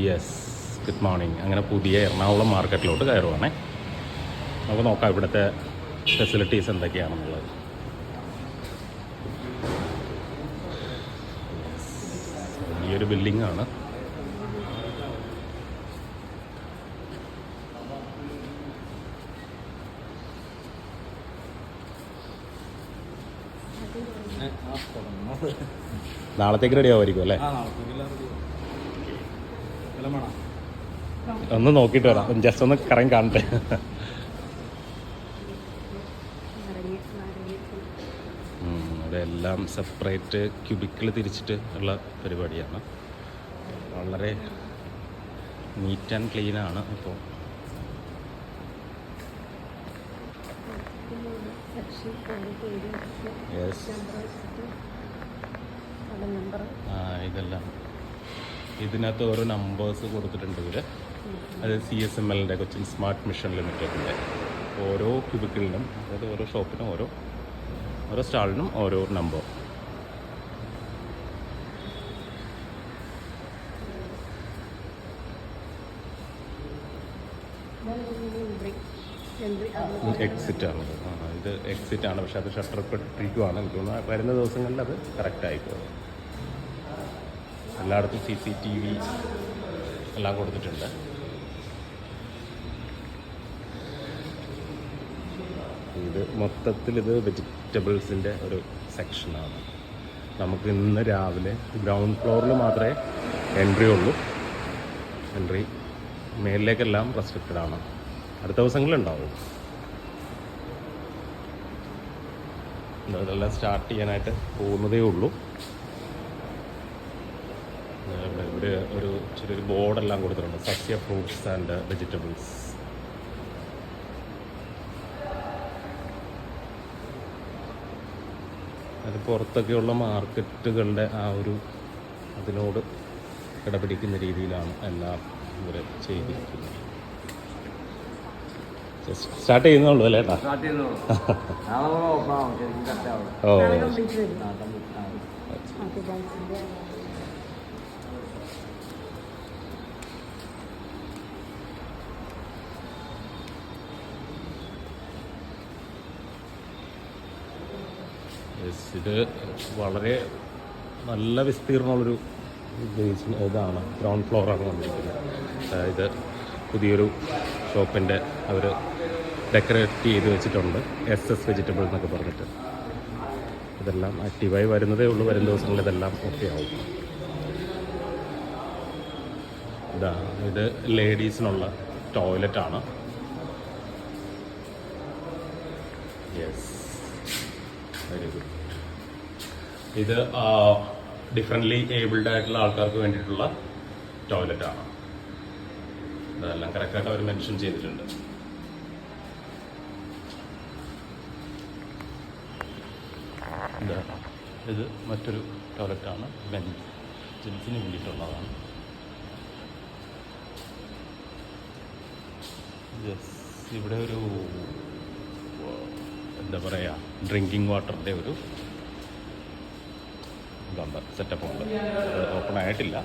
Yes, good morning. അങ്ങനെ പുതിയ എറണാകുളം മാർക്കറ്റിലോട്ട് കയറുവാണേ. നമുക്ക് നോക്കാം ഇവിടുത്തെ ഫെസിലിറ്റീസ് എന്തൊക്കെയാണെന്നുള്ളത്. ഈ ഒരു ബിൽഡിങ്ങാണ്. നാളത്തേക്ക് റെഡി ആവുമായിരിക്കും അല്ലേ? ഒന്ന് നോക്കിയിട്ട് വരാം, ജസ്റ്റ് ഒന്ന് കറങ്ങി കാണട്ടെ. ഇതെല്ലാം സെപ്പറേറ്റ് ക്യൂബിക്കിൾ തിരിച്ചിട്ട് ഉള്ള പരിപാടിയാണ്. വളരെ നീറ്റ് ആൻഡ് ക്ലീനാണ്. ഇപ്പോൾ ഇതെല്ലാം ഇതിനകത്ത് ഓരോ നമ്പേഴ്സ് കൊടുത്തിട്ടുണ്ട് ഇവർ. അത് CSMLൻ്റെ കൊച്ചിൻ സ്മാർട്ട് മിഷൻ ലിമിറ്റഡിൻ്റെ ഓരോ ക്യൂബിക്കിളിനും, അതായത് ഓരോ ഷോപ്പിനും ഓരോ സ്റ്റാളിനും ഓരോ നമ്പർ. എക്സിറ്റാണ് ഇത് എക്സിറ്റാണ്. പക്ഷെ അത് ഷട്ടർ ഇട്ടിരിക്കുവാണ്. എനിക്ക് തോന്നുന്നു വരുന്ന ദിവസങ്ങളിൽ അത് കറക്റ്റ് ആയിക്കോളും. എല്ലായിടത്തും CCTV എല്ലാം കൊടുത്തിട്ടുണ്ട്. ഇത് മൊത്തത്തിൽ ഇത് വെജിറ്റബിൾസിൻ്റെ ഒരു സെക്ഷനാണ്. നമുക്ക് ഇന്ന് രാവിലെ ഗ്രൗണ്ട് ഫ്ലോറിൽ മാത്രമേ എൻട്രി ഉള്ളൂ. എൻട്രി മേലിലേക്കെല്ലാം റെസ്ട്രിക്റ്റഡ് ആണ്. അടുത്ത ദിവസങ്ങളിലുണ്ടാവും. ഇതെല്ലാം സ്റ്റാർട്ട് ചെയ്യാനായിട്ട് പോകുന്നതേ ഉള്ളൂ. ഇവിടെ ഒരു ചെറിയൊരു ബോർഡെല്ലാം കൊടുത്തിട്ടുണ്ട്, സസ്യ ഫ്രൂട്ട്സ് ആൻഡ് വെജിറ്റബിൾസ്. അത് പുറത്തൊക്കെയുള്ള മാർക്കറ്റുകളുടെ ആ ഒരു അതിനോട് ഇടപിടിക്കുന്ന രീതിയിലാണ് എല്ലാം ഇവർ ചെയ്തിരിക്കുന്നത്. സ്റ്റാർട്ട് ചെയ്യുന്നുള്ളൂ അല്ലേ ഏട്ടാ? ഓ, ഇത് വളരെ നല്ല വിസ്തീർണമുള്ളൊരു ഇതാണ്. ഗ്രൗണ്ട് ഫ്ലോറാണ് വന്നിരിക്കുന്നത്. ഇത് പുതിയൊരു ഷോപ്പിൻ്റെ അവർ ഡെക്കറേറ്റ് ചെയ്ത് വെച്ചിട്ടുണ്ട്, SS വെജിറ്റബിൾ എന്നൊക്കെ പറഞ്ഞിട്ട്. ഇതെല്ലാം ആക്റ്റീവായി വരുന്നതേ ഉള്ളൂ. വരും ദിവസങ്ങളിൽ ഇതെല്ലാം ഓക്കെ ആവും. ഇത് ലേഡീസിനുള്ള ടോയ്ലറ്റാണ്. Yes, very good. ഇത് ഡിഫറെൻ്റ്ലി ഏബിൾഡ് ആയിട്ടുള്ള ആൾക്കാർക്ക് വേണ്ടിയിട്ടുള്ള ടോയ്ലറ്റാണ്. ഇതെല്ലാം കറക്റ്റായിട്ട് അവർ മെൻഷൻ ചെയ്തിട്ടുണ്ട്. ഇത് മറ്റൊരു ടോയ്ലറ്റാണ്, ജെൻസിന് വേണ്ടിയിട്ടുള്ളതാണ്. യെസ്, ഇവിടെ ഒരു എന്താ പറയുക, ഡ്രിങ്കിങ് വാട്ടറിൻ്റെ ഒരു ഇതുണ്ട്, സെറ്റപ്പ് ഉണ്ട്. ഓപ്പൺ ആയിട്ടില്ല.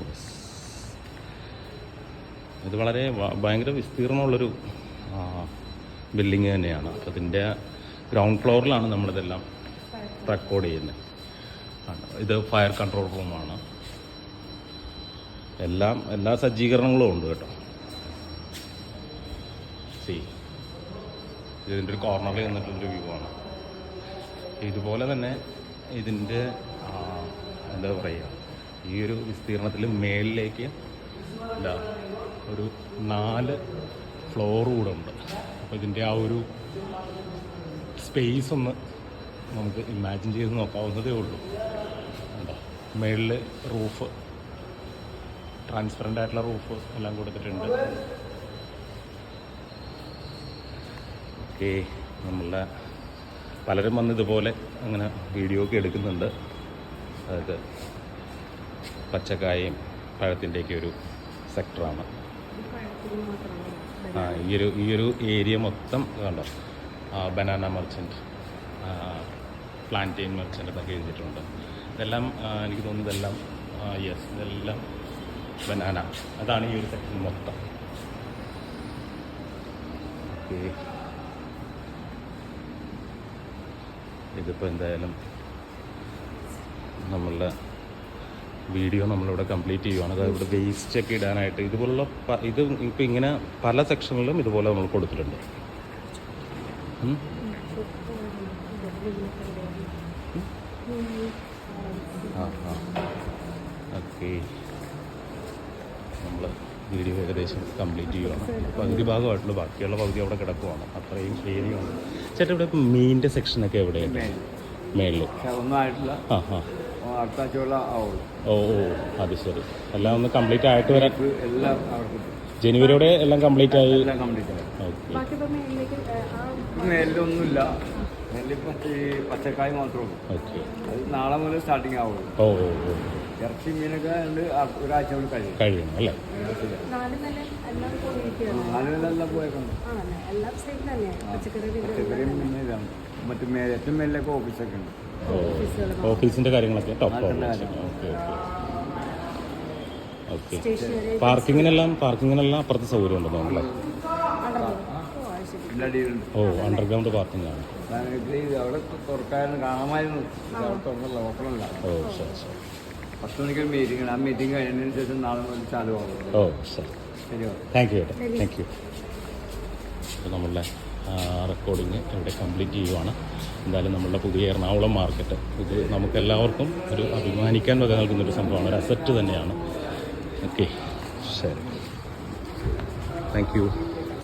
യെസ്, ഇത് വളരെ ഭയങ്കര വിസ്തീർണമുള്ളൊരു ബിൽഡിങ് തന്നെയാണ്. അപ്പോൾ ഇതിൻ്റെ ഗ്രൗണ്ട് ഫ്ലോറിലാണ് നമ്മളിതെല്ലാം റെക്കോർഡ് ചെയ്യുന്നത്. ഇത് ഫയർ കൺട്രോൾ റൂമാണ്. എല്ലാ സജ്ജീകരണങ്ങളും ഉണ്ട് കേട്ടോ. ഇതിൻ്റെ ഒരു കോർണറിൽ നിന്നിട്ടുള്ളൊരു വ്യൂ ആണ്. ഇതുപോലെ തന്നെ ഇതിൻ്റെ എന്താ പറയുക, ഈ ഒരു വിസ്തീർണത്തിൽ മേളിലേക്ക് ഒരു 4 ഫ്ലോർ കൂടെ ഉണ്ട്. അപ്പോൾ ഇതിൻ്റെ ആ ഒരു സ്പേസ് ഒന്ന് നമുക്ക് ഇമാജിൻ ചെയ്ത് നോക്കാവുന്നതേ ഉള്ളൂ. മേളിൽ റൂഫ്, ട്രാൻസ്പെറൻ്റ് ആയിട്ടുള്ള റൂഫ് എല്ലാം കൊടുത്തിട്ടുണ്ട്. ഓക്കെ, നമ്മളുടെ പലരും വന്ന് ഇതുപോലെ അങ്ങനെ വീഡിയോ ഒക്കെ എടുക്കുന്നുണ്ട്. അതായത് പച്ചക്കായയും പഴത്തിൻ്റെയൊക്കെ ഒരു സെക്ടറാണ്. ഈ ഒരു ഏരിയ മൊത്തം കണ്ടോ, ബനാന മർച്ചൻറ്റ്, പ്ലാന്റെയിൻ മെർച്ചൻ്റ് എന്നൊക്കെ എഴുതിയിട്ടുണ്ട്. ഇതെല്ലാം എനിക്ക് തോന്നുന്നു ഇതെല്ലാം യെസ്, ഇതെല്ലാം ബനാന. അതാണ് ഈ ഒരു സെക്ഷൻ മൊത്തം. ഓക്കെ, ഇതിപ്പോൾ എന്തായാലും നമ്മളുടെ വീഡിയോ നമ്മളിവിടെ കംപ്ലീറ്റ് ചെയ്യുവാണ്. അതായത് ഇവിടെ വേസ്റ്റൊക്കെ ഇടാനായിട്ട് ഇതുപോലുള്ള ഇത് ഇപ്പോൾ ഇങ്ങനെ പല സെക്ഷനിലും ഇതുപോലെ നമ്മൾ കൊടുത്തിട്ടുണ്ട്. ഓക്കെ, നമ്മൾ വീഡിയോ ഏകദേശം കംപ്ലീറ്റ് ചെയ്യുവാണ്. പകുതി ഭാഗമായിട്ടുള്ള ബാക്കിയുള്ള പകുതി അവിടെ കിടക്കുവാണ്. അത്രയും ഏരിയയാണ്. ചേട്ടാ ഇവിടെ ഇപ്പോൾ മീനിൻ്റെ സെക്ഷനൊക്കെ എവിടെയാണ്? മേളിൽ ഒന്നും ആയിട്ടില്ല. അടുത്ത ആഴ്ചയുള്ള ആവുള്ളൂ. ഓ ഓ, അത് ശരി. എല്ലാം ഒന്ന് കംപ്ലീറ്റ് ആയിട്ട് വരാൻ എല്ലാം അവർക്ക് ജനുവരിയോടെ എല്ലാം കംപ്ലീറ്റ് ആയി. എല്ലാം കംപ്ലീറ്റ് ആയി. ഓക്കെ, മേലിലൊന്നുമില്ല. മേലിലിപ്പം ഈ പച്ചക്കായ് മാത്രമേ ഉള്ളൂ. ഓക്കെ, അത് നാളെ മുതൽ സ്റ്റാർട്ടിങ് ആവുള്ളൂ. ഓ ഓ ഓ, ഇറച്ചി മീനൊക്കെ ഉണ്ട്. ഒരാഴ്ച കൊണ്ട് കഴിയണം അല്ലേ? നാലെല്ലാം പോയേക്കുന്നു. പച്ചക്കറിയും പിന്നെ ഇതാണ്. മറ്റു ഏറ്റവും മേലിലൊക്കെ ഓഫീസൊക്കെ ഉണ്ട്. ഓഫീസിൻ്റെ കാര്യങ്ങളൊക്കെ ടോപ്പ്. Okay okay okay. പാർക്കിങ്ങിനെല്ലാം അപ്പുറത്ത് സൗകര്യം ഉണ്ടെന്ന് തോന്നുന്നു. ഓ, അണ്ടർഗ്രൗണ്ട് പാർക്കിംഗ് ആണ്. അവിടെ തുറക്കാനും കാണാമായിരുന്നു. തുറന്നല്ല, ഓപ്പണല്ല. ഓ ശരി ശരി. 10 മണിക്ക് മീറ്റിംഗ് ആണ്. ആ മീറ്റിംഗ് കഴിഞ്ഞതിന് ശേഷം നാളെ മുതൽ ചാലുവാകും. ഓ ശരി, ശരിയോ? താങ്ക് യു ചേട്ടാ, താങ്ക് യു. അപ്പോൾ നമ്മളുടെ റെക്കോർഡിങ് ഇവിടെ കംപ്ലീറ്റ് ചെയ്യുവാണ്. എന്തായാലും നമ്മളുടെ പുതിയ എറണാകുളം മാർക്കറ്റ് ഇത് നമുക്കെല്ലാവർക്കും ഒരു അഭിമാനിക്കാൻ വക നൽകുന്നൊരു സംഭവമാണ്, ഒരു അസറ്റ് തന്നെയാണ്. ഓക്കെ, ശരി, താങ്ക് യു.